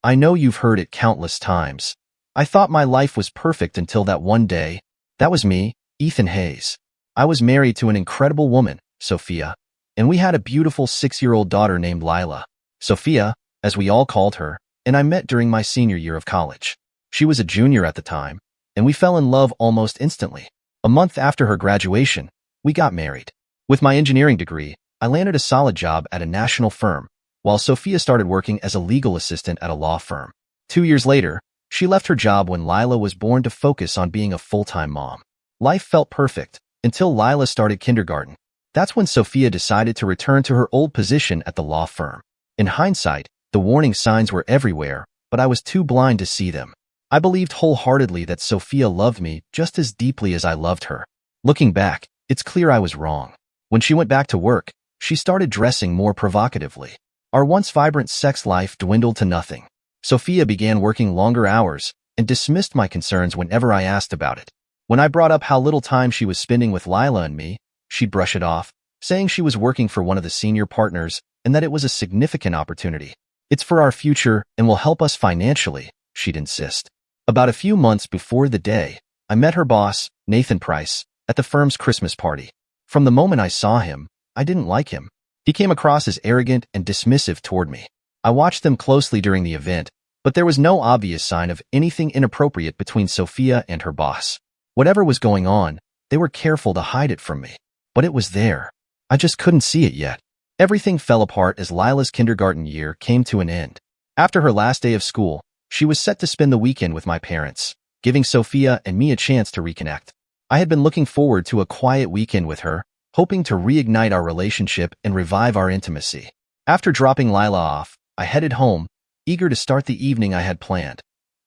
I know you've heard it countless times. I thought my life was perfect until that one day. That was me, Ethan Hayes. I was married to an incredible woman, Sophia, and we had a beautiful 6-year-old daughter named Lila. Sophia, as we all called her, and I met during my senior year of college. She was a junior at the time, and we fell in love almost instantly. A month after her graduation, we got married. With my engineering degree, I landed a solid job at a national firm, while Sophia started working as a legal assistant at a law firm. 2 years later, she left her job when Lila was born to focus on being a full-time mom. Life felt perfect until Lila started kindergarten. That's when Sophia decided to return to her old position at the law firm. In hindsight, the warning signs were everywhere, but I was too blind to see them. I believed wholeheartedly that Sophia loved me just as deeply as I loved her. Looking back, it's clear I was wrong. When she went back to work, she started dressing more provocatively. Our once vibrant sex life dwindled to nothing. Sophia began working longer hours and dismissed my concerns whenever I asked about it. When I brought up how little time she was spending with Lila and me, she'd brush it off, saying she was working for one of the senior partners and that it was a significant opportunity. It's for our future and will help us financially, she'd insist. About a few months before the day, I met her boss, Nathan Price, at the firm's Christmas party. From the moment I saw him, I didn't like him. He came across as arrogant and dismissive toward me. I watched them closely during the event, but there was no obvious sign of anything inappropriate between Sophia and her boss. Whatever was going on, they were careful to hide it from me. But it was there. I just couldn't see it yet. Everything fell apart as Lila's kindergarten year came to an end. After her last day of school, she was set to spend the weekend with my parents, giving Sophia and me a chance to reconnect. I had been looking forward to a quiet weekend with her, hoping to reignite our relationship and revive our intimacy. After dropping Lila off, I headed home, eager to start the evening I had planned.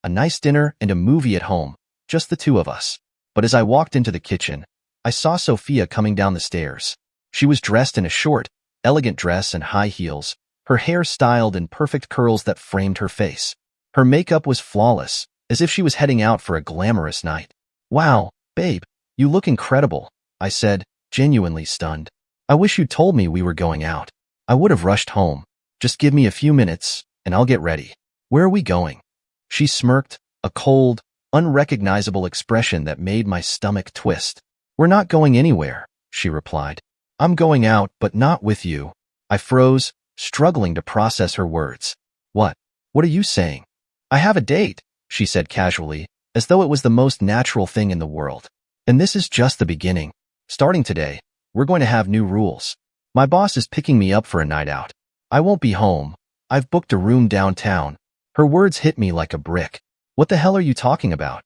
A nice dinner and a movie at home, just the two of us. But as I walked into the kitchen, I saw Sophia coming down the stairs. She was dressed in a short, elegant dress and high heels, her hair styled in perfect curls that framed her face. Her makeup was flawless, as if she was heading out for a glamorous night. "Wow, babe, you look incredible," I said, genuinely stunned. "I wish you'd told me we were going out. I would have rushed home. Just give me a few minutes, and I'll get ready. Where are we going?" She smirked, a cold, unrecognizable expression that made my stomach twist. "We're not going anywhere," she replied. "I'm going out, but not with you." I froze, struggling to process her words. What are you saying?" "I have a date," she said casually, as though it was the most natural thing in the world. "And this is just the beginning. Starting today, we're going to have new rules. My boss is picking me up for a night out. I won't be home. I've booked a room downtown." Her words hit me like a brick. "What the hell are you talking about?"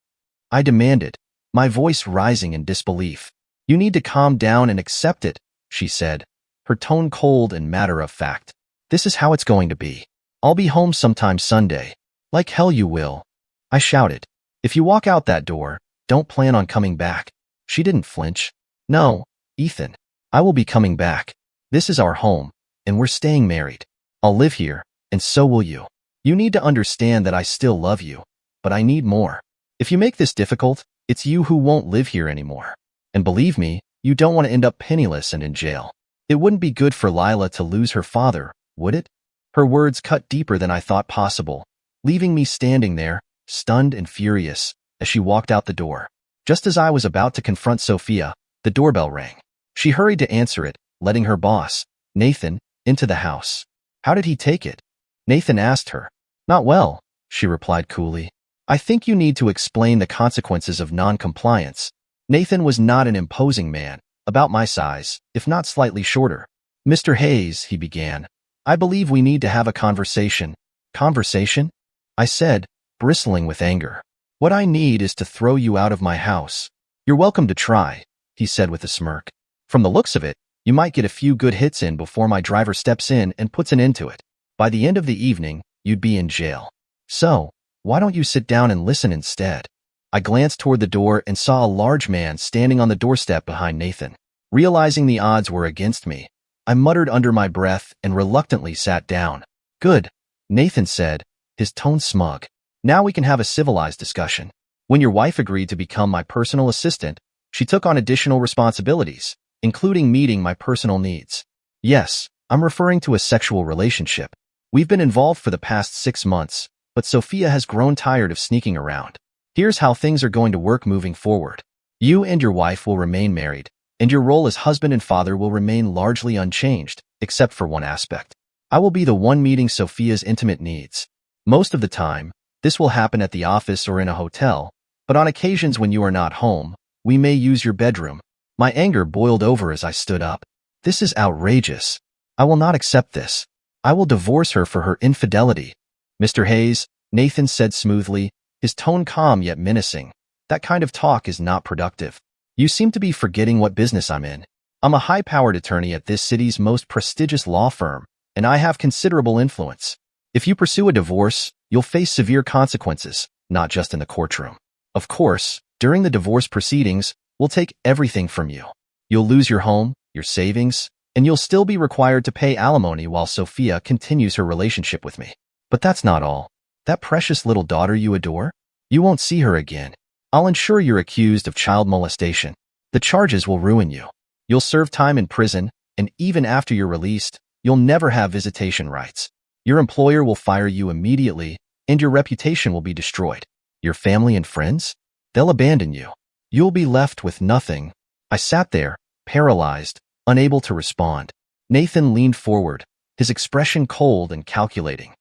I demanded, my voice rising in disbelief. "You need to calm down and accept it," she said, her tone cold and matter-of-fact. "This is how it's going to be. I'll be home sometime Sunday." "Like hell you will," I shouted. "If you walk out that door, don't plan on coming back." She didn't flinch. "No, Ethan, I will be coming back. This is our home, and we're staying married. I'll live here, and so will you. You need to understand that I still love you, but I need more. If you make this difficult, it's you who won't live here anymore. And believe me, you don't want to end up penniless and in jail. It wouldn't be good for Lila to lose her father, would it?" Her words cut deeper than I thought possible, leaving me standing there, stunned and furious, as she walked out the door. Just as I was about to confront Sophia, the doorbell rang. She hurried to answer it, letting her boss, Nathan, into the house. "How did he take it?" Nathan asked her. "Not well," she replied coolly. "I think you need to explain the consequences of non-compliance." Nathan was not an imposing man, about my size, if not slightly shorter. "Mr. Hayes," he began, "I believe we need to have a conversation." "Conversation?" I said, bristling with anger. "What I need is to throw you out of my house." "You're welcome to try," he said with a smirk. "From the looks of it, you might get a few good hits in before my driver steps in and puts an end to it. By the end of the evening, you'd be in jail. So, why don't you sit down and listen instead?" I glanced toward the door and saw a large man standing on the doorstep behind Nathan. Realizing the odds were against me, I muttered under my breath and reluctantly sat down. "Good," Nathan said, his tone smug. "Now we can have a civilized discussion. When your wife agreed to become my personal assistant, she took on additional responsibilities, including meeting my personal needs." "Yes, I'm referring to a sexual relationship. We've been involved for the past 6 months, but Sophia has grown tired of sneaking around. Here's how things are going to work moving forward. You and your wife will remain married, and your role as husband and father will remain largely unchanged, except for one aspect. I will be the one meeting Sophia's intimate needs. Most of the time, this will happen at the office or in a hotel, but on occasions when you are not home, we may use your bedroom. My anger boiled over as I stood up. This is outrageous. I will not accept this. I will divorce her for her infidelity. Mr. Hayes, Nathan said smoothly, his tone calm yet menacing. That kind of talk is not productive. You seem to be forgetting what business I'm in. I'm a high-powered attorney at this city's most prestigious law firm, and I have considerable influence. If you pursue a divorce, you'll face severe consequences, not just in the courtroom. Of course, during the divorce proceedings, we'll take everything from you. You'll lose your home, your savings, and you'll still be required to pay alimony while Sophia continues her relationship with me. But that's not all. That precious little daughter you adore? You won't see her again. I'll ensure you're accused of child molestation. The charges will ruin you. You'll serve time in prison, and even after you're released, you'll never have visitation rights. Your employer will fire you immediately, and your reputation will be destroyed. Your family and friends? They'll abandon you. You'll be left with nothing. I sat there, paralyzed, unable to respond. Nathan leaned forward, his expression cold and calculating.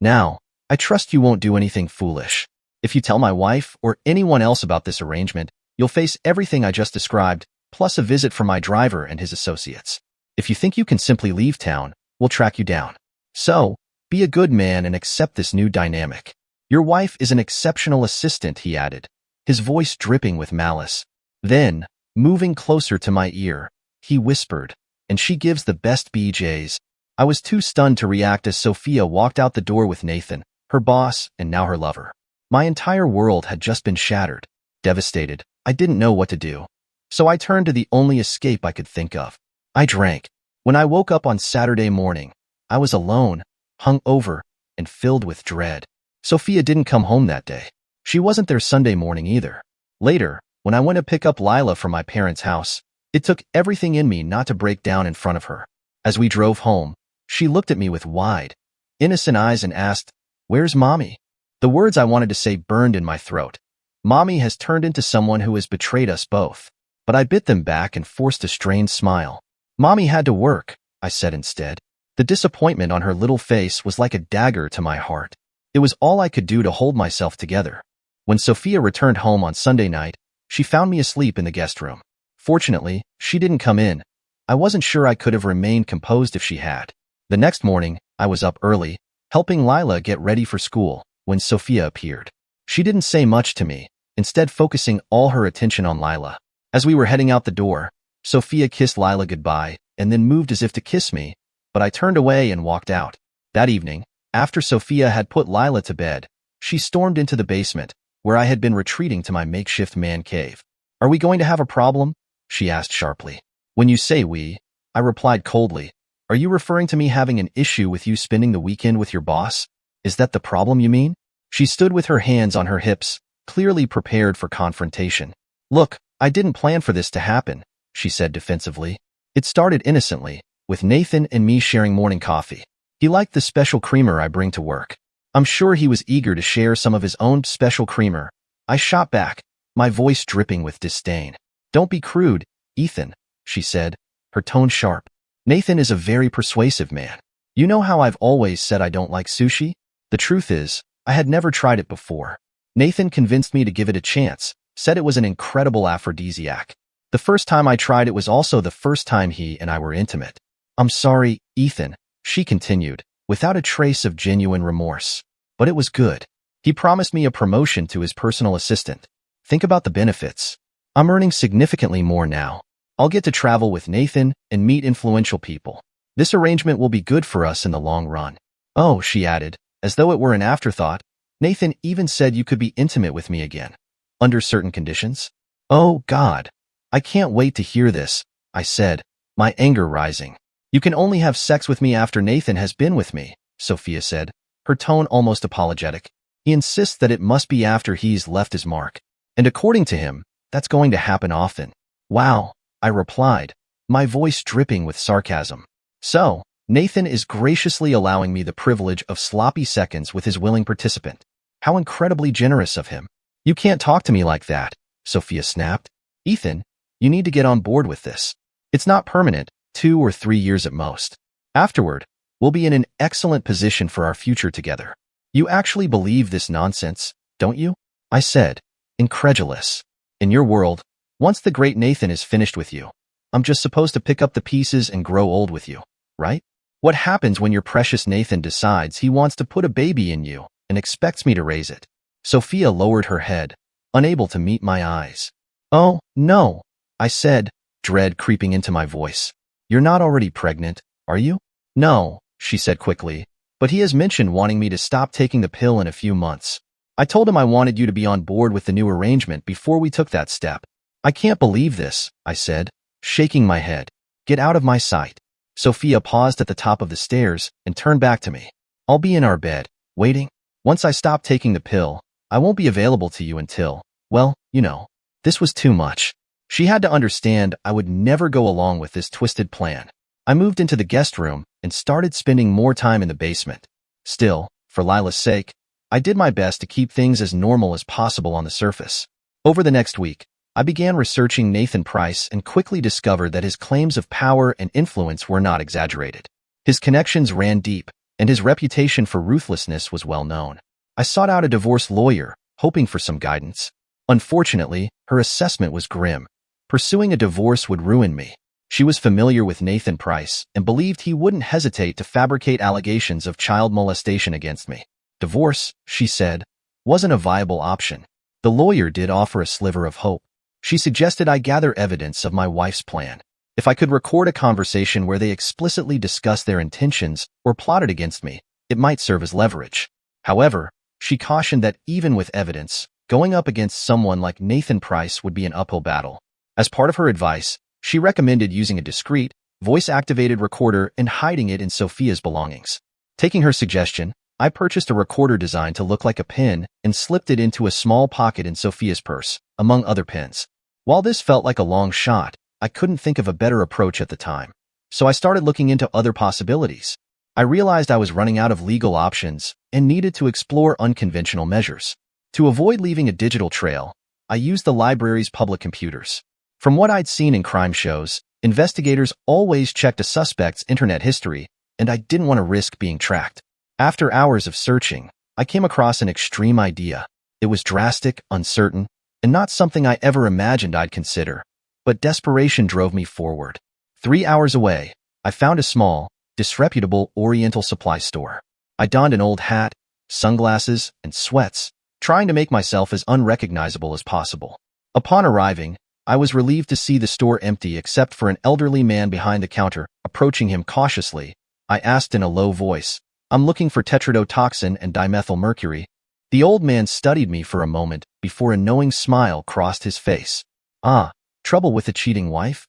Now, I trust you won't do anything foolish. If you tell my wife or anyone else about this arrangement, you'll face everything I just described, plus a visit from my driver and his associates. If you think you can simply leave town, we'll track you down. So, be a good man and accept this new dynamic. Your wife is an exceptional assistant, he added, his voice dripping with malice. Then, moving closer to my ear, he whispered, and she gives the best BJs. I was too stunned to react as Sophia walked out the door with Nathan, her boss, and now her lover. My entire world had just been shattered. Devastated, I didn't know what to do. So I turned to the only escape I could think of. I drank. When I woke up on Saturday morning, I was alone, hungover, and filled with dread. Sophia didn't come home that day. She wasn't there Sunday morning either. Later, when I went to pick up Lila from my parents' house, it took everything in me not to break down in front of her. As we drove home, she looked at me with wide, innocent eyes and asked, "Where's Mommy?" The words I wanted to say burned in my throat. Mommy has turned into someone who has betrayed us both. But I bit them back and forced a strained smile. Mommy had to work, I said instead. The disappointment on her little face was like a dagger to my heart. It was all I could do to hold myself together. When Sophia returned home on Sunday night, she found me asleep in the guest room. Fortunately, she didn't come in. I wasn't sure I could have remained composed if she had. The next morning, I was up early, helping Lila get ready for school, when Sophia appeared. She didn't say much to me, instead focusing all her attention on Lila. As we were heading out the door, Sophia kissed Lila goodbye and then moved as if to kiss me, but I turned away and walked out. That evening, after Sophia had put Lila to bed, she stormed into the basement, where I had been retreating to my makeshift man cave. "Are we going to have a problem?" she asked sharply. "When you say we," I replied coldly, "are you referring to me having an issue with you spending the weekend with your boss? Is that the problem you mean?" She stood with her hands on her hips, clearly prepared for confrontation. "Look, I didn't plan for this to happen," she said defensively. "It started innocently, with Nathan and me sharing morning coffee. He liked the special creamer I bring to work. I'm sure he was eager to share some of his own special creamer." I shot back, my voice dripping with disdain. "Don't be crude, Ethan," she said, her tone sharp. "Nathan is a very persuasive man. You know how I've always said I don't like sushi? The truth is, I had never tried it before. Nathan convinced me to give it a chance, said it was an incredible aphrodisiac. The first time I tried it was also the first time he and I were intimate. I'm sorry, Ethan," she continued, without a trace of genuine remorse. "But it was good. He promised me a promotion to his personal assistant. Think about the benefits. I'm earning significantly more now. I'll get to travel with Nathan and meet influential people. This arrangement will be good for us in the long run." "Oh," she added, as though it were an afterthought, "Nathan even said you could be intimate with me again. Under certain conditions?" "Oh, God. I can't wait to hear this," I said, my anger rising. "You can only have sex with me after Nathan has been with me," Sophia said, her tone almost apologetic. "He insists that it must be after he's left his mark. And according to him, that's going to happen often." "Wow," I replied, my voice dripping with sarcasm. "So, Nathan is graciously allowing me the privilege of sloppy seconds with his willing participant. How incredibly generous of him. You can't talk to me like that, Sophia snapped. Ethan, you need to get on board with this. It's not permanent, 2 or 3 years at most. Afterward, we'll be in an excellent position for our future together. You actually believe this nonsense, don't you? I said, incredulous. In your world, once the great Nathan is finished with you, I'm just supposed to pick up the pieces and grow old with you, right? What happens when your precious Nathan decides he wants to put a baby in you and expects me to raise it? Sophia lowered her head, unable to meet my eyes. Oh, no, I said, dread creeping into my voice. You're not already pregnant, are you? No, she said quickly, but he has mentioned wanting me to stop taking the pill in a few months. I told him I wanted you to be on board with the new arrangement before we took that step. I can't believe this, I said, shaking my head. Get out of my sight. Sophia paused at the top of the stairs and turned back to me. I'll be in our bed, waiting. Once I stop taking the pill, I won't be available to you until, well, you know. This was too much. She had to understand I would never go along with this twisted plan. I moved into the guest room and started spending more time in the basement. Still, for Lila's sake, I did my best to keep things as normal as possible on the surface. Over the next week, I began researching Nathan Price and quickly discovered that his claims of power and influence were not exaggerated. His connections ran deep, and his reputation for ruthlessness was well known. I sought out a divorce lawyer, hoping for some guidance. Unfortunately, her assessment was grim. Pursuing a divorce would ruin me. She was familiar with Nathan Price and believed he wouldn't hesitate to fabricate allegations of child molestation against me. Divorce, she said, wasn't a viable option. The lawyer did offer a sliver of hope. She suggested I gather evidence of my wife's plan. If I could record a conversation where they explicitly discussed their intentions or plotted against me, it might serve as leverage. However, she cautioned that even with evidence, going up against someone like Nathan Price would be an uphill battle. As part of her advice, she recommended using a discreet, voice-activated recorder and hiding it in Sophia's belongings. Taking her suggestion, I purchased a recorder designed to look like a pin and slipped it into a small pocket in Sophia's purse, among other pins. While this felt like a long shot, I couldn't think of a better approach at the time. So I started looking into other possibilities. I realized I was running out of legal options and needed to explore unconventional measures. To avoid leaving a digital trail, I used the library's public computers. From what I'd seen in crime shows, investigators always checked a suspect's internet history, and I didn't want to risk being tracked. After hours of searching, I came across an extreme idea. It was drastic, uncertain, and not something I ever imagined I'd consider. But desperation drove me forward. 3 hours away, I found a small, disreputable Oriental supply store. I donned an old hat, sunglasses, and sweats, trying to make myself as unrecognizable as possible. Upon arriving, I was relieved to see the store empty except for an elderly man behind the counter. Approaching him cautiously, I asked in a low voice, "I'm looking for tetrodotoxin and dimethylmercury." The old man studied me for a moment before a knowing smile crossed his face. "Ah, trouble with a cheating wife?"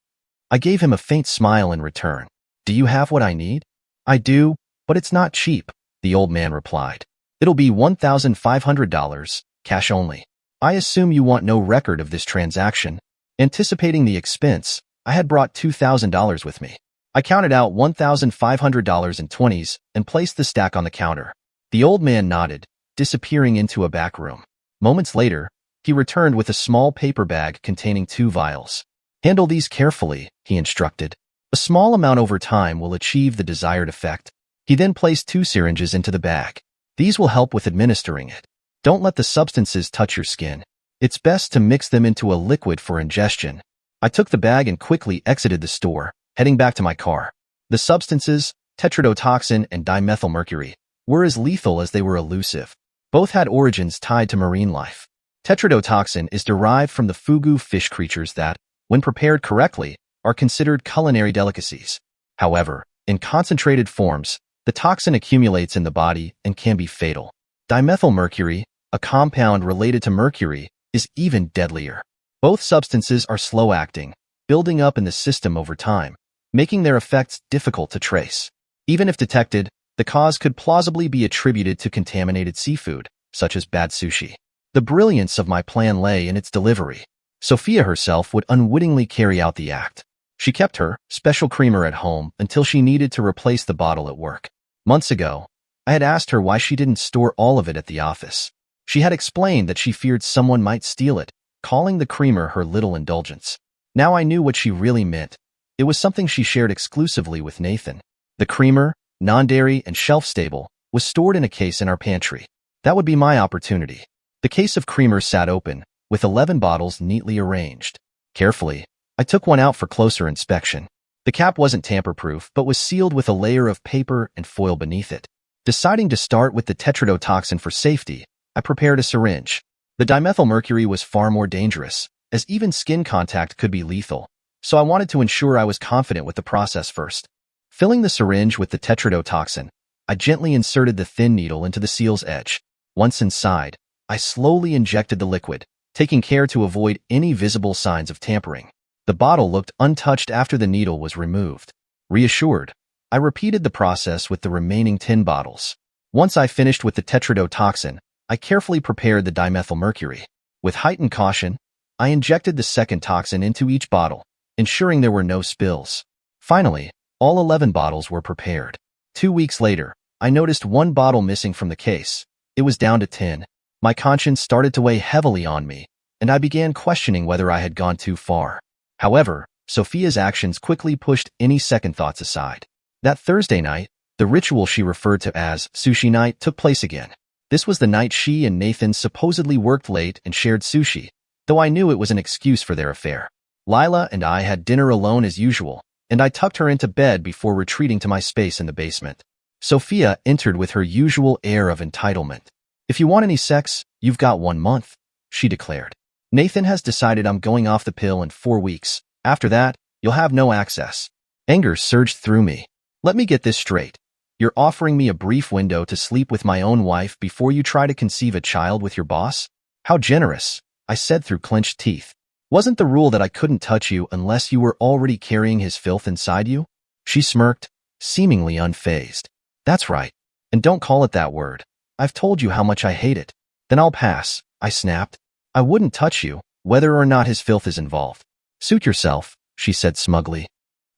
I gave him a faint smile in return. "Do you have what I need?" "I do, but it's not cheap," the old man replied. "It'll be $1,500, cash only. I assume you want no record of this transaction." Anticipating the expense, I had brought $2,000 with me. I counted out $1,500 in 20s and placed the stack on the counter. The old man nodded, disappearing into a back room. Moments later, he returned with a small paper bag containing 2 vials. "Handle these carefully," he instructed. "A small amount over time will achieve the desired effect." He then placed 2 syringes into the bag. "These will help with administering it. Don't let the substances touch your skin. It's best to mix them into a liquid for ingestion." I took the bag and quickly exited the store, heading back to my car. The substances, tetrodotoxin and dimethylmercury, were as lethal as they were elusive. Both had origins tied to marine life. Tetrodotoxin is derived from the fugu fish creatures that, when prepared correctly, are considered culinary delicacies. However, in concentrated forms, the toxin accumulates in the body and can be fatal. Dimethylmercury, a compound related to mercury, is even deadlier. Both substances are slow-acting, building up in the system over time, making their effects difficult to trace. Even if detected, the cause could plausibly be attributed to contaminated seafood, such as bad sushi. The brilliance of my plan lay in its delivery. Sophia herself would unwittingly carry out the act. She kept her special creamer at home until she needed to replace the bottle at work. Months ago, I had asked her why she didn't store all of it at the office. She had explained that she feared someone might steal it, calling the creamer her little indulgence. Now I knew what she really meant. It was something she shared exclusively with Nathan. The creamer, non-dairy and shelf-stable, was stored in a case in our pantry. That would be my opportunity. The case of creamer sat open, with 11 bottles neatly arranged. Carefully, I took one out for closer inspection. The cap wasn't tamper-proof, but was sealed with a layer of paper and foil beneath it. Deciding to start with the tetrodotoxin for safety, I prepared a syringe. The dimethylmercury was far more dangerous, as even skin contact could be lethal, so I wanted to ensure I was confident with the process first. Filling the syringe with the tetrodotoxin, I gently inserted the thin needle into the seal's edge. Once inside, I slowly injected the liquid, taking care to avoid any visible signs of tampering. The bottle looked untouched after the needle was removed. Reassured, I repeated the process with the remaining 10 bottles. Once I finished with the tetrodotoxin, I carefully prepared the dimethylmercury. With heightened caution, I injected the second toxin into each bottle, ensuring there were no spills. Finally, all 11 bottles were prepared. 2 weeks later, I noticed one bottle missing from the case. It was down to 10. My conscience started to weigh heavily on me, and I began questioning whether I had gone too far. However, Sophia's actions quickly pushed any second thoughts aside. That Thursday night, the ritual she referred to as sushi night took place again. This was the night she and Nathan supposedly worked late and shared sushi, though I knew it was an excuse for their affair. Lila and I had dinner alone as usual, and I tucked her into bed before retreating to my space in the basement. Sophia entered with her usual air of entitlement. "If you want any sex, you've got 1 month," she declared. "Nathan has decided I'm going off the pill in 4 weeks. After that, you'll have no access." Anger surged through me. "Let me get this straight. You're offering me a brief window to sleep with my own wife before you try to conceive a child with your boss? How generous," I said through clenched teeth. "Wasn't the rule that I couldn't touch you unless you were already carrying his filth inside you?" She smirked, seemingly unfazed. "That's right. And don't call it that word. I've told you how much I hate it." "Then I'll pass," I snapped. "I wouldn't touch you, whether or not his filth is involved." "Suit yourself," she said smugly.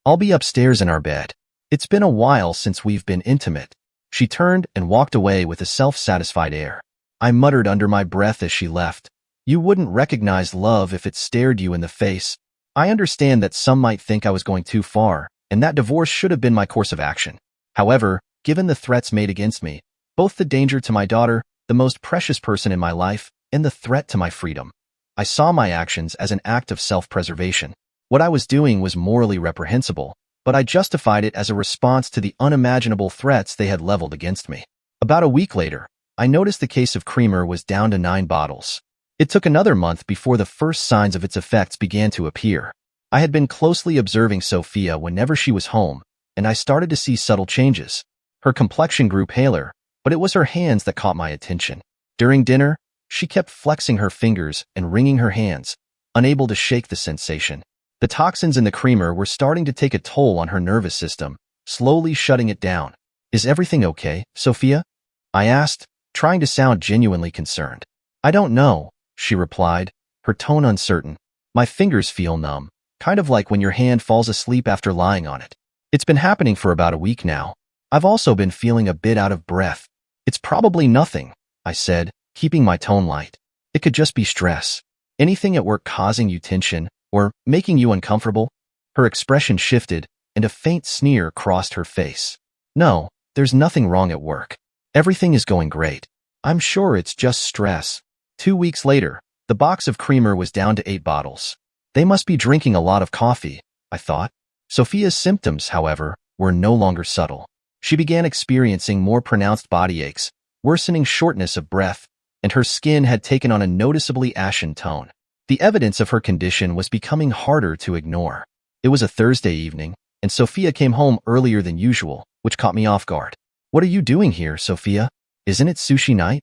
"I'll be upstairs in our bed. It's been a while since we've been intimate." She turned and walked away with a self-satisfied air. I muttered under my breath as she left, "You wouldn't recognize love if it stared you in the face." I understand that some might think I was going too far, and that divorce should have been my course of action. However, given the threats made against me, both the danger to my daughter, the most precious person in my life, and the threat to my freedom, I saw my actions as an act of self-preservation. What I was doing was morally reprehensible, but I justified it as a response to the unimaginable threats they had leveled against me. About a week later, I noticed the case of creamer was down to 9 bottles. It took another month before the first signs of its effects began to appear. I had been closely observing Sophia whenever she was home, and I started to see subtle changes. Her complexion grew paler, but it was her hands that caught my attention. During dinner, she kept flexing her fingers and wringing her hands, unable to shake the sensation. The toxins in the creamer were starting to take a toll on her nervous system, slowly shutting it down. "Is everything okay, Sophia?" I asked, trying to sound genuinely concerned. "I don't know," she replied, her tone uncertain. "My fingers feel numb, kind of like when your hand falls asleep after lying on it. It's been happening for about a week now. I've also been feeling a bit out of breath." "It's probably nothing," I said, keeping my tone light. "It could just be stress. Anything at work causing you tension or making you uncomfortable?" Her expression shifted, and a faint sneer crossed her face. "No, there's nothing wrong at work. Everything is going great. I'm sure it's just stress." 2 weeks later, the box of creamer was down to 8 bottles. They must be drinking a lot of coffee, I thought. Sophia's symptoms, however, were no longer subtle. She began experiencing more pronounced body aches, worsening shortness of breath, and her skin had taken on a noticeably ashen tone. The evidence of her condition was becoming harder to ignore. It was a Thursday evening, and Sophia came home earlier than usual, which caught me off guard. "What are you doing here, Sophia? Isn't it sushi night?"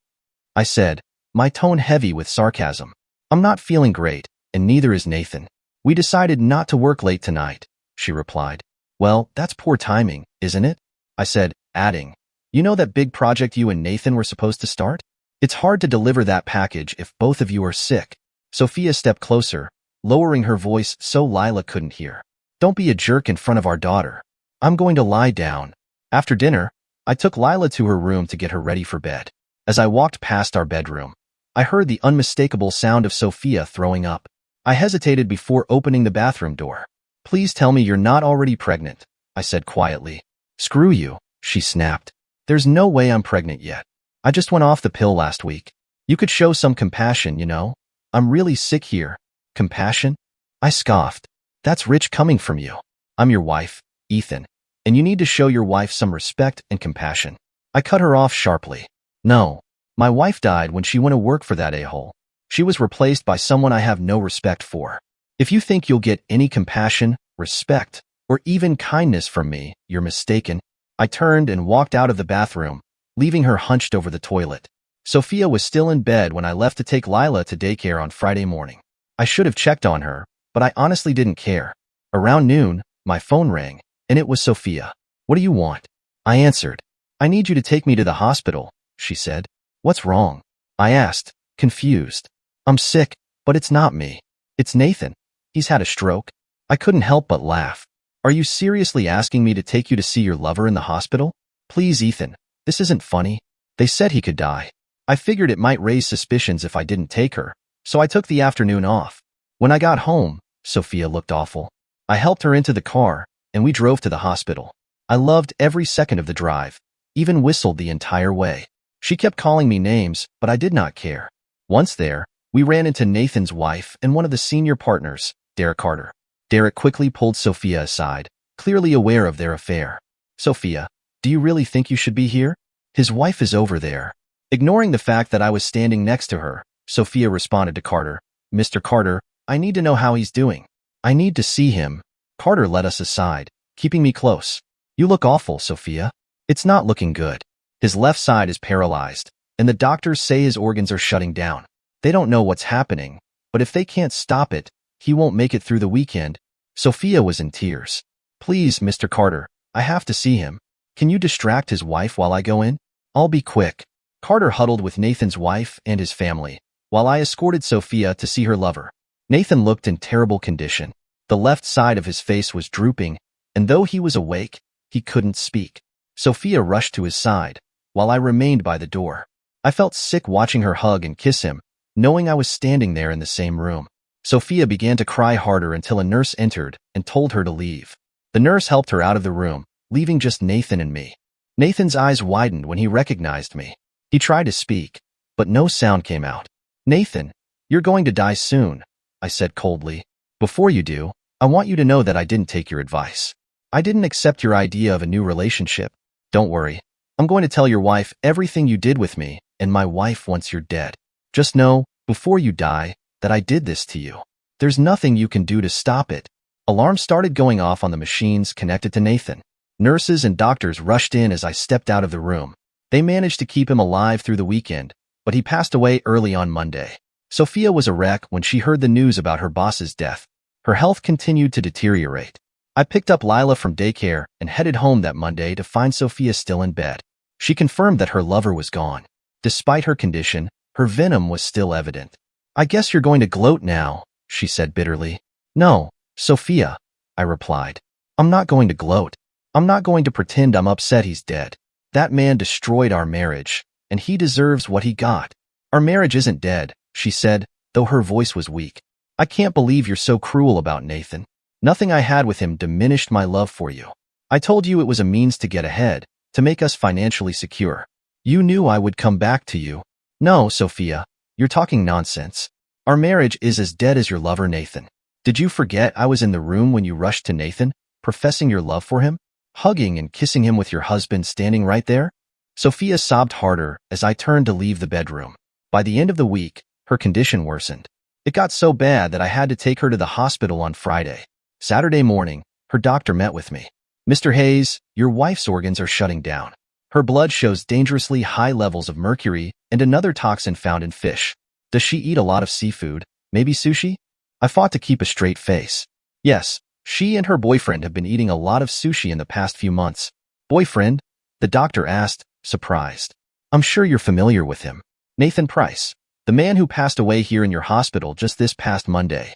I said, my tone heavy with sarcasm. "I'm not feeling great, and neither is Nathan. We decided not to work late tonight," she replied. "Well, that's poor timing, isn't it?" I said, adding, "You know that big project you and Nathan were supposed to start? It's hard to deliver that package if both of you are sick." Sophia stepped closer, lowering her voice so Lila couldn't hear. Don't be a jerk in front of our daughter. I'm going to lie down. After dinner, I took Lila to her room to get her ready for bed. As I walked past our bedroom, I heard the unmistakable sound of Sophia throwing up. I hesitated before opening the bathroom door. Please tell me you're not already pregnant, I said quietly. Screw you, she snapped. There's no way I'm pregnant yet. I just went off the pill last week. You could show some compassion, you know? I'm really sick here. Compassion? I scoffed. That's rich coming from you. I'm your wife, Ethan, and you need to show your wife some respect and compassion. I cut her off sharply. No, my wife died when she went to work for that a-hole. She was replaced by someone I have no respect for. If you think you'll get any compassion, respect, or even kindness from me, you're mistaken. I turned and walked out of the bathroom, leaving her hunched over the toilet. Sophia was still in bed when I left to take Lila to daycare on Friday morning. I should have checked on her, but I honestly didn't care. Around noon, my phone rang, and it was Sophia. What do you want? I answered. I need you to take me to the hospital, she said. What's wrong? I asked, confused. I'm sick, but it's not me. It's Nathan. He's had a stroke. I couldn't help but laugh. Are you seriously asking me to take you to see your lover in the hospital? Please, Ethan, this isn't funny. They said he could die. I figured it might raise suspicions if I didn't take her, so I took the afternoon off. When I got home, Sophia looked awful. I helped her into the car, and we drove to the hospital. I loved every second of the drive, even whistled the entire way. She kept calling me names, but I did not care. Once there, we ran into Nathan's wife and one of the senior partners, Derek Carter. Derek quickly pulled Sophia aside, clearly aware of their affair. Sophia, do you really think you should be here? His wife is over there. Ignoring the fact that I was standing next to her, Sophia responded to Carter. Mr. Carter, I need to know how he's doing. I need to see him. Carter led us aside, keeping me close. You look awful, Sophia. It's not looking good. His left side is paralyzed, and the doctors say his organs are shutting down. They don't know what's happening, but if they can't stop it, he won't make it through the weekend. Sophia was in tears. Please, Mr. Carter, I have to see him. Can you distract his wife while I go in? I'll be quick. Carter huddled with Nathan's wife and his family, while I escorted Sophia to see her lover. Nathan looked in terrible condition. The left side of his face was drooping, and though he was awake, he couldn't speak. Sophia rushed to his side, while I remained by the door. I felt sick watching her hug and kiss him, knowing I was standing there in the same room. Sophia began to cry harder until a nurse entered and told her to leave. The nurse helped her out of the room, leaving just Nathan and me. Nathan's eyes widened when he recognized me. He tried to speak, but no sound came out. Nathan, you're going to die soon, I said coldly. Before you do, I want you to know that I didn't take your advice. I didn't accept your idea of a new relationship. Don't worry. I'm going to tell your wife everything you did with me and my wife once you're dead. Just know, before you die, that I did this to you. There's nothing you can do to stop it. Alarms started going off on the machines connected to Nathan. Nurses and doctors rushed in as I stepped out of the room. They managed to keep him alive through the weekend, but he passed away early on Monday. Sophia was a wreck when she heard the news about her boss's death. Her health continued to deteriorate. I picked up Lila from daycare and headed home that Monday to find Sophia still in bed. She confirmed that her lover was gone. Despite her condition, her venom was still evident. I guess you're going to gloat now, she said bitterly. No, Sophia, I replied. I'm not going to gloat. I'm not going to pretend I'm upset he's dead. That man destroyed our marriage, and he deserves what he got. Our marriage isn't dead, she said, though her voice was weak. I can't believe you're so cruel about Nathan. Nothing I had with him diminished my love for you. I told you it was a means to get ahead, to make us financially secure. You knew I would come back to you. No, Sophia, you're talking nonsense. Our marriage is as dead as your lover Nathan. Did you forget I was in the room when you rushed to Nathan, professing your love for him? Hugging and kissing him with your husband standing right there? Sophia sobbed harder as I turned to leave the bedroom. By the end of the week, her condition worsened. It got so bad that I had to take her to the hospital on Friday. Saturday morning, her doctor met with me. Mr. Hayes, your wife's organs are shutting down. Her blood shows dangerously high levels of mercury and another toxin found in fish. Does she eat a lot of seafood, maybe sushi? I fought to keep a straight face. Yes, she and her boyfriend have been eating a lot of sushi in the past few months. Boyfriend? The doctor asked, surprised. I'm sure you're familiar with him. Nathan Price, the man who passed away here in your hospital just this past Monday.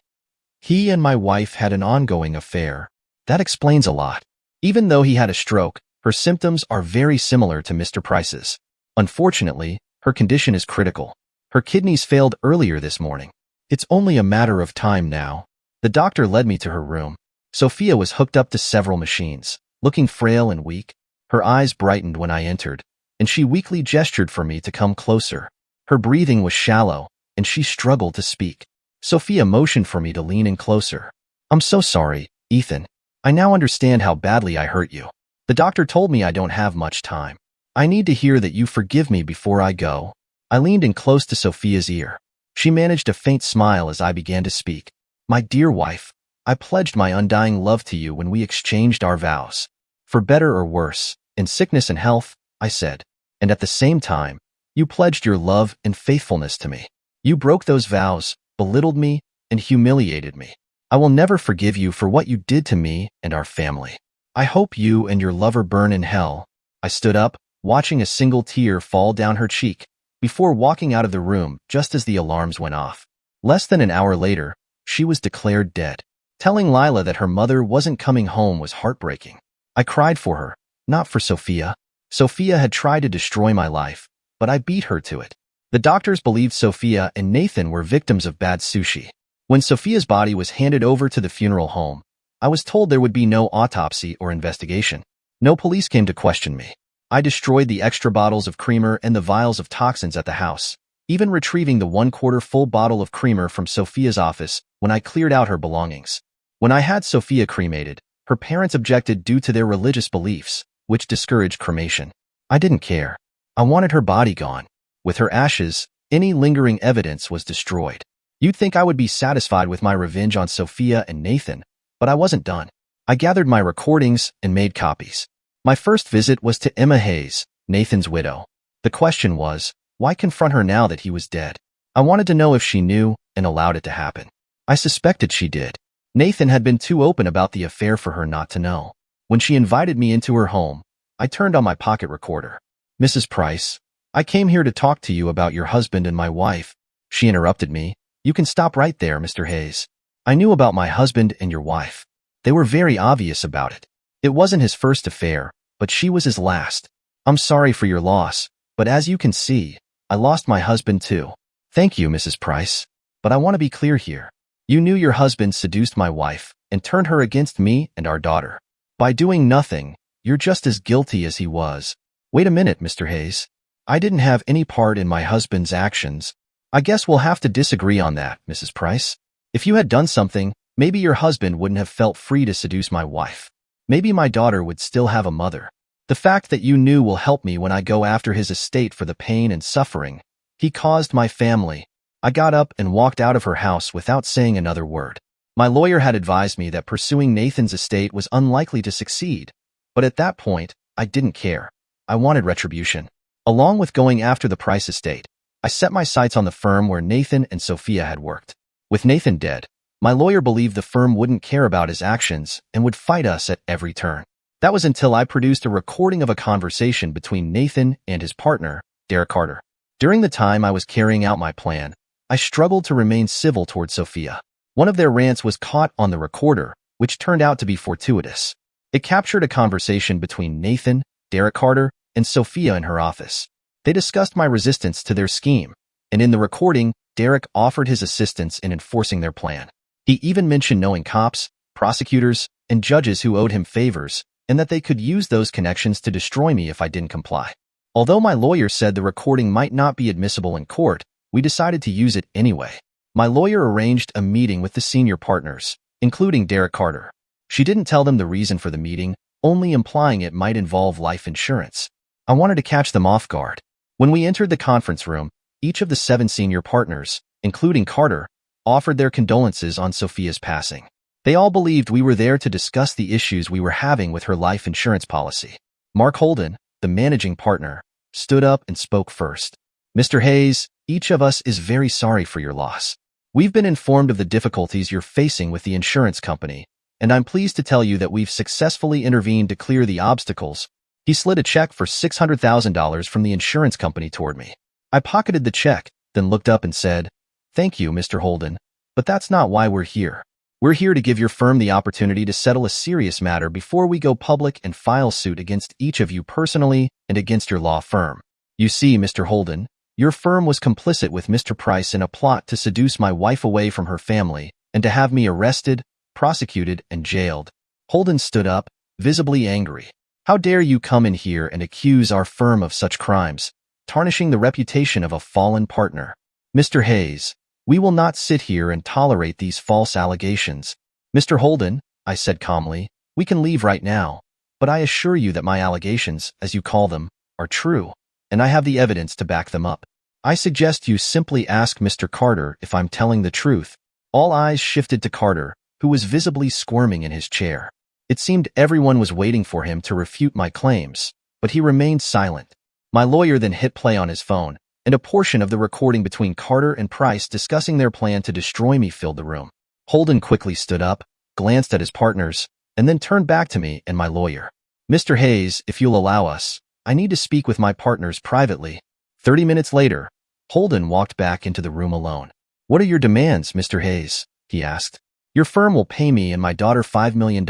He and my wife had an ongoing affair. That explains a lot. Even though he had a stroke, her symptoms are very similar to Mr. Price's. Unfortunately, her condition is critical. Her kidneys failed earlier this morning. It's only a matter of time now. The doctor led me to her room. Sophia was hooked up to several machines, looking frail and weak. Her eyes brightened when I entered, and she weakly gestured for me to come closer. Her breathing was shallow, and she struggled to speak. Sophia motioned for me to lean in closer. "I'm so sorry, Ethan. I now understand how badly I hurt you. The doctor told me I don't have much time. I need to hear that you forgive me before I go." I leaned in close to Sophia's ear. She managed a faint smile as I began to speak. "My dear wife, I pledged my undying love to you when we exchanged our vows. For better or worse, in sickness and health, I said. And at the same time, you pledged your love and faithfulness to me. You broke those vows, belittled me, and humiliated me. I will never forgive you for what you did to me and our family. I hope you and your lover burn in hell." I stood up, watching a single tear fall down her cheek, before walking out of the room just as the alarms went off. Less than an hour later, she was declared dead. Telling Lila that her mother wasn't coming home was heartbreaking. I cried for her, not for Sophia. Sophia had tried to destroy my life, but I beat her to it. The doctors believed Sophia and Nathan were victims of bad sushi. When Sophia's body was handed over to the funeral home, I was told there would be no autopsy or investigation. No police came to question me. I destroyed the extra bottles of creamer and the vials of toxins at the house, even retrieving the 1/4 full bottle of creamer from Sophia's office when I cleared out her belongings. When I had Sophia cremated, her parents objected due to their religious beliefs, which discouraged cremation. I didn't care. I wanted her body gone. With her ashes, any lingering evidence was destroyed. You'd think I would be satisfied with my revenge on Sophia and Nathan, but I wasn't done. I gathered my recordings and made copies. My first visit was to Emma Hayes, Nathan's widow. The question was, why confront her now that he was dead? I wanted to know if she knew and allowed it to happen. I suspected she did. Nathan had been too open about the affair for her not to know. When she invited me into her home, I turned on my pocket recorder. "Mrs. Price, I came here to talk to you about your husband and my wife." She interrupted me. "You can stop right there, Mr. Hayes. I knew about my husband and your wife. They were very obvious about it. It wasn't his first affair, but she was his last. I'm sorry for your loss, but as you can see, I lost my husband too." "Thank you, Mrs. Price. But I want to be clear here. You knew your husband seduced my wife and turned her against me and our daughter. By doing nothing, you're just as guilty as he was." "Wait a minute, Mr. Hayes. I didn't have any part in my husband's actions." "I guess we'll have to disagree on that, Mrs. Price. If you had done something, maybe your husband wouldn't have felt free to seduce my wife. Maybe my daughter would still have a mother. The fact that you knew will help me when I go after his estate for the pain and suffering he caused my family." I got up and walked out of her house without saying another word. My lawyer had advised me that pursuing Nathan's estate was unlikely to succeed, but at that point, I didn't care. I wanted retribution. Along with going after the Price estate, I set my sights on the firm where Nathan and Sophia had worked. With Nathan dead, my lawyer believed the firm wouldn't care about his actions and would fight us at every turn. That was until I produced a recording of a conversation between Nathan and his partner, Derek Carter. During the time I was carrying out my plan, I struggled to remain civil toward Sophia. One of their rants was caught on the recorder, which turned out to be fortuitous. It captured a conversation between Nathan, Derek Carter, and Sophia in her office. They discussed my resistance to their scheme, and in the recording, Derek offered his assistance in enforcing their plan. He even mentioned knowing cops, prosecutors, and judges who owed him favors, and that they could use those connections to destroy me if I didn't comply. Although my lawyer said the recording might not be admissible in court, we decided to use it anyway. My lawyer arranged a meeting with the senior partners, including Derek Carter. She didn't tell them the reason for the meeting, only implying it might involve life insurance. I wanted to catch them off guard. When we entered the conference room, each of the 7 senior partners, including Carter, offered their condolences on Sophia's passing. They all believed we were there to discuss the issues we were having with her life insurance policy. Mark Holden, the managing partner, stood up and spoke first. "Mr. Hayes, each of us is very sorry for your loss. We've been informed of the difficulties you're facing with the insurance company, and I'm pleased to tell you that we've successfully intervened to clear the obstacles." He slid a check for $600,000 from the insurance company toward me. I pocketed the check, then looked up and said, "Thank you, Mr. Holden, but that's not why we're here. We're here to give your firm the opportunity to settle a serious matter before we go public and file suit against each of you personally and against your law firm. You see, Mr. Holden, your firm was complicit with Mr. Price in a plot to seduce my wife away from her family and to have me arrested, prosecuted, and jailed. Holden stood up, visibly angry. How dare you come in here and accuse our firm of such crimes, tarnishing the reputation of a fallen partner. Mr. Hayes, we will not sit here and tolerate these false allegations. Mr. Holden, I said calmly, we can leave right now, but I assure you that my allegations, as you call them, are true, and I have the evidence to back them up. I suggest you simply ask Mr. Carter if I'm telling the truth. All eyes shifted to Carter, who was visibly squirming in his chair. It seemed everyone was waiting for him to refute my claims, but he remained silent. My lawyer then hit play on his phone, and a portion of the recording between Carter and Price discussing their plan to destroy me filled the room. Holden quickly stood up, glanced at his partners, and then turned back to me and my lawyer. Mr. Hayes, if you'll allow us, I need to speak with my partners privately. 30 minutes later, Holden walked back into the room alone. What are your demands, Mr. Hayes? He asked. Your firm will pay me and my daughter $5 million,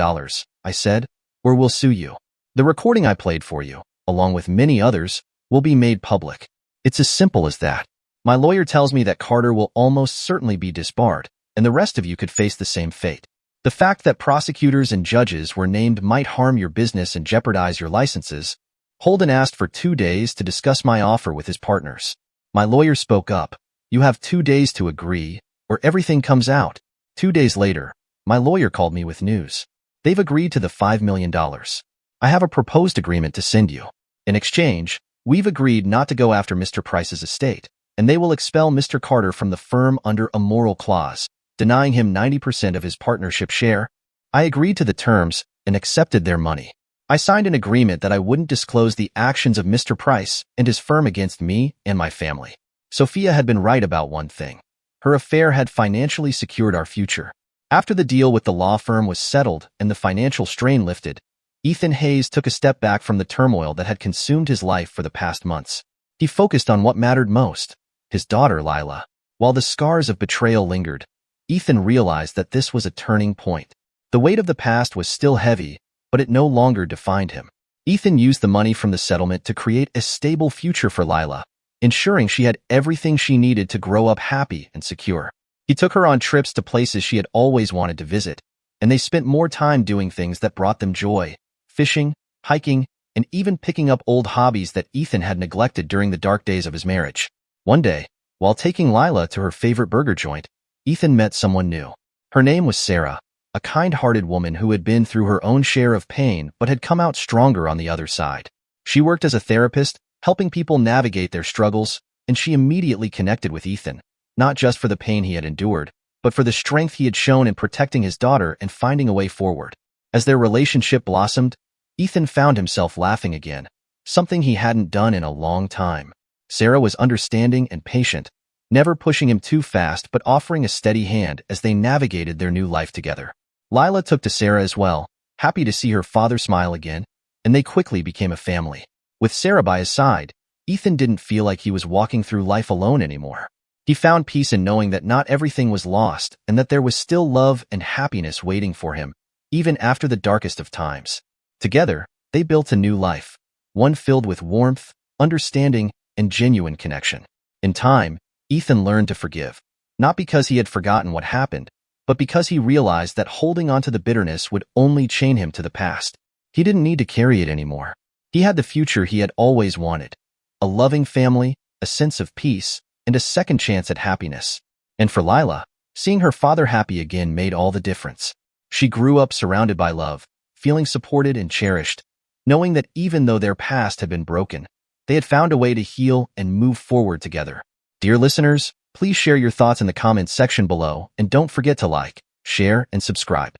I said, or we'll sue you. The recording I played for you, along with many others, will be made public. It's as simple as that. My lawyer tells me that Carter will almost certainly be disbarred, and the rest of you could face the same fate. The fact that prosecutors and judges were named might harm your business and jeopardize your licenses. Holden asked for 2 days to discuss my offer with his partners. My lawyer spoke up. You have 2 days to agree, or everything comes out. 2 days later, my lawyer called me with news. They've agreed to the $5 million. I have a proposed agreement to send you. In exchange, we've agreed not to go after Mr. Price's estate, and they will expel Mr. Carter from the firm under a moral clause, denying him 90% of his partnership share. I agreed to the terms and accepted their money. I signed an agreement that I wouldn't disclose the actions of Mr. Price and his firm against me and my family. Sophia had been right about one thing. Her affair had financially secured our future. After the deal with the law firm was settled and the financial strain lifted, Ethan Hayes took a step back from the turmoil that had consumed his life for the past months. He focused on what mattered most, his daughter Lila. While the scars of betrayal lingered, Ethan realized that this was a turning point. The weight of the past was still heavy, but it no longer defined him. Ethan used the money from the settlement to create a stable future for Lila, ensuring she had everything she needed to grow up happy and secure. He took her on trips to places she had always wanted to visit, and they spent more time doing things that brought them joy, fishing, hiking, and even picking up old hobbies that Ethan had neglected during the dark days of his marriage. One day, while taking Lila to her favorite burger joint, Ethan met someone new. Her name was Sarah, a kind-hearted woman who had been through her own share of pain but had come out stronger on the other side. She worked as a therapist, helping people navigate their struggles, and she immediately connected with Ethan, not just for the pain he had endured, but for the strength he had shown in protecting his daughter and finding a way forward. As their relationship blossomed, Ethan found himself laughing again, something he hadn't done in a long time. Sarah was understanding and patient, never pushing him too fast but offering a steady hand as they navigated their new life together. Lila took to Sarah as well, happy to see her father smile again, and they quickly became a family. With Sarah by his side, Ethan didn't feel like he was walking through life alone anymore. He found peace in knowing that not everything was lost and that there was still love and happiness waiting for him, even after the darkest of times. Together, they built a new life, one filled with warmth, understanding, and genuine connection. In time, Ethan learned to forgive, not because he had forgotten what happened, but because he realized that holding on to the bitterness would only chain him to the past. He didn't need to carry it anymore. He had the future he had always wanted, a loving family, a sense of peace, and a second chance at happiness. And for Lila, seeing her father happy again made all the difference. She grew up surrounded by love, feeling supported and cherished, knowing that even though their past had been broken, they had found a way to heal and move forward together. Dear listeners, please share your thoughts in the comments section below and don't forget to like, share, and subscribe.